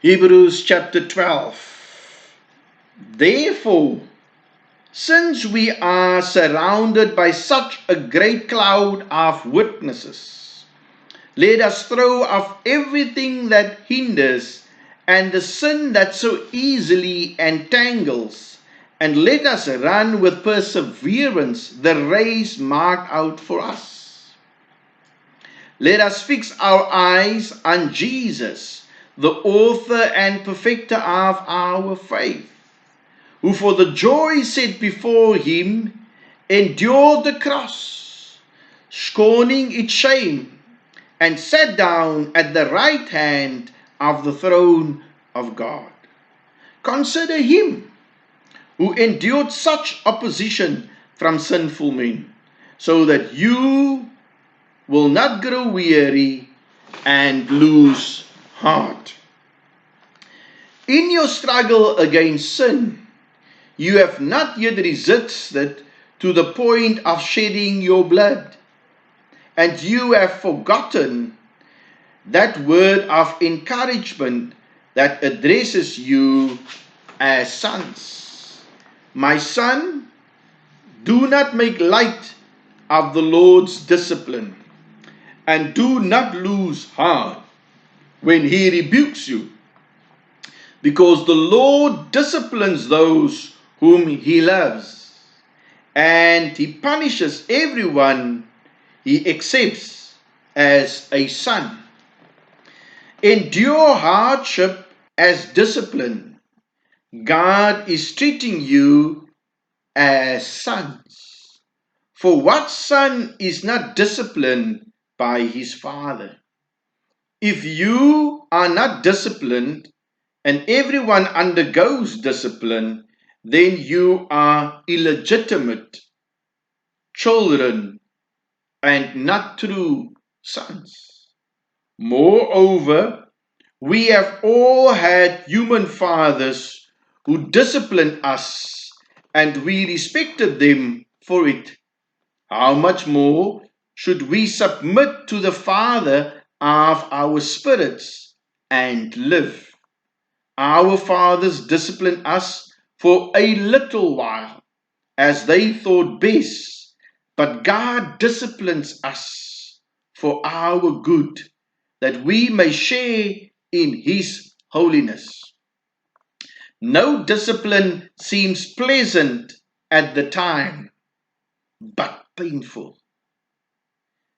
Hebrews chapter 12. Therefore, since we are surrounded by such a great cloud of witnesses, let us throw off everything that hinders and the sin that so easily entangles, and let us run with perseverance the race marked out for us. Let us fix our eyes on Jesus, the author and perfecter of our faith, who for the joy set before him endured the cross, scorning its shame, and sat down at the right hand of the throne of God. Consider him who endured such opposition from sinful men, so that you will not grow weary and lose heart. In your struggle against sin, you have not yet resisted to the point of shedding your blood, and you have forgotten that word of encouragement that addresses you as sons. My son, do not make light of the Lord's discipline, and do not lose heart when he rebukes you, because the Lord disciplines those whom he loves, and he punishes everyone he accepts as a son. Endure hardship as discipline. God is treating you as sons. For what son is not disciplined by his father? If you are not disciplined, and everyone undergoes discipline, then you are illegitimate children and not true sons. Moreover, we have all had human fathers who disciplined us, and we respected them for it. How much more should we submit to the Father of our spirits and live? Our fathers disciplined us for a little while, as they thought best, but God disciplines us for our good, that we may share in His holiness. No discipline seems pleasant at the time, but painful.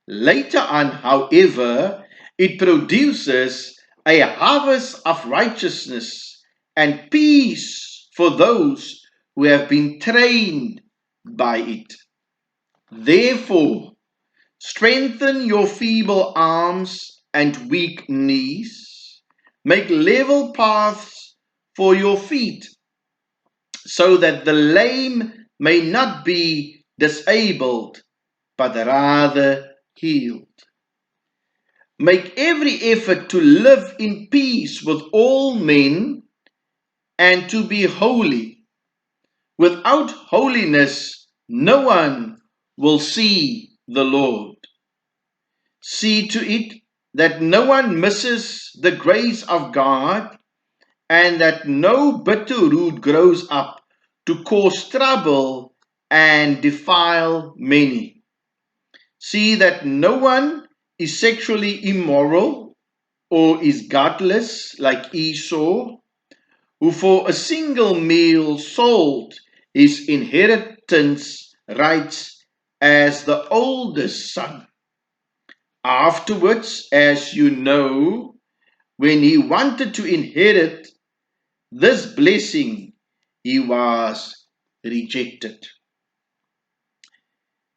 Later on, however, it produces a harvest of righteousness and peace for those who have been trained by it. Therefore, strengthen your feeble arms and weak knees. Make level paths for your feet, so that the lame may not be disabled, but rather healed. Make every effort to live in peace with all men and to be holy. Without holiness, no one will see the Lord. See to it that no one misses the grace of God, and that no bitter root grows up to cause trouble and defile many. See that no one is sexually immoral or is godless like Esau, who for a single meal sold his inheritance rights as the oldest son. Afterwards, as you know, when he wanted to inherit this blessing, he was rejected.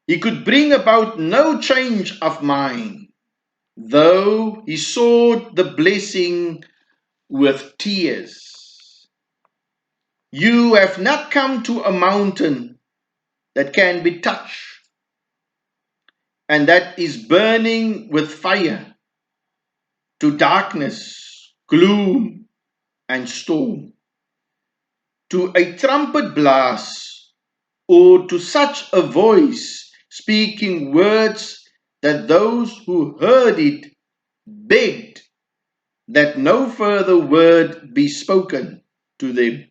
He could bring about no change of mind, though he sought the blessing with tears. You have not come to a mountain that can be touched and that is burning with fire, to darkness, gloom, and storm, to a trumpet blast, or to such a voice speaking words that those who heard it begged that no further word be spoken to them,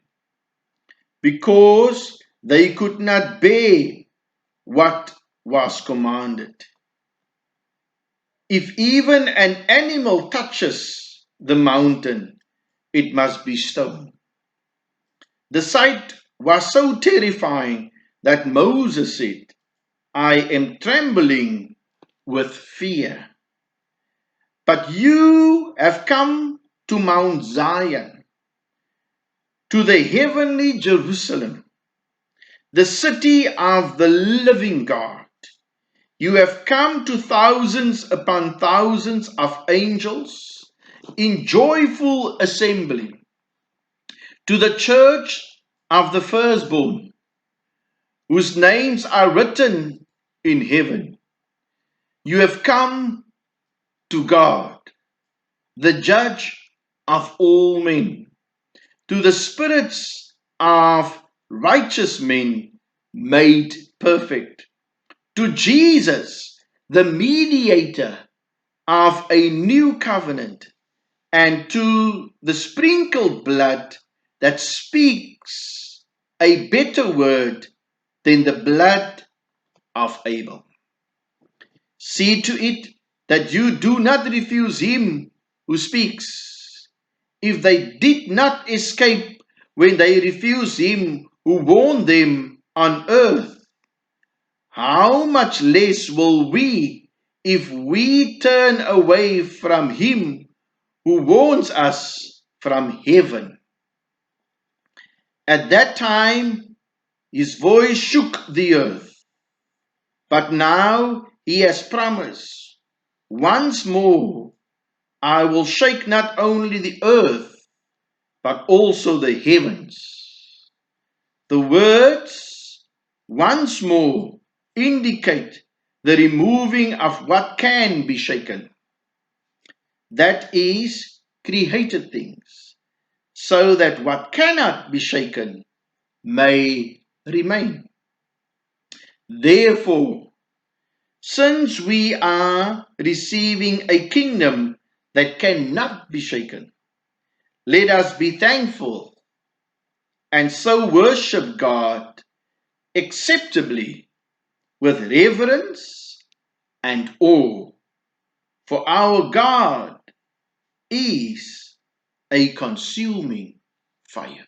because they could not bear what was commanded. If even an animal touches the mountain, it must be stoned. The sight was so terrifying that Moses said, I am trembling with fear. But you have come to Mount Zion, to the heavenly Jerusalem, the city of the living God. You have come to thousands upon thousands of angels in joyful assembly, to the church of the firstborn, whose names are written in heaven. You have come to God, the judge of all men, to the spirits of righteous men made perfect, to Jesus, the mediator of a new covenant, and to the sprinkled blood that speaks a better word than the blood of Abel. See to it that you do not refuse him who speaks. If they did not escape when they refused him who warned them on earth, how much less will we if we turn away from him who warns us from heaven? At that time, his voice shook the earth, but now he has promised, once more I will shake not only the earth, but also the heavens. The words once more indicate the removing of what can be shaken, that is, created things, so that what cannot be shaken may remain. Therefore, since we are receiving a kingdom that cannot be shaken, let us be thankful and so worship God acceptably with reverence and awe. For our God is a consuming fire.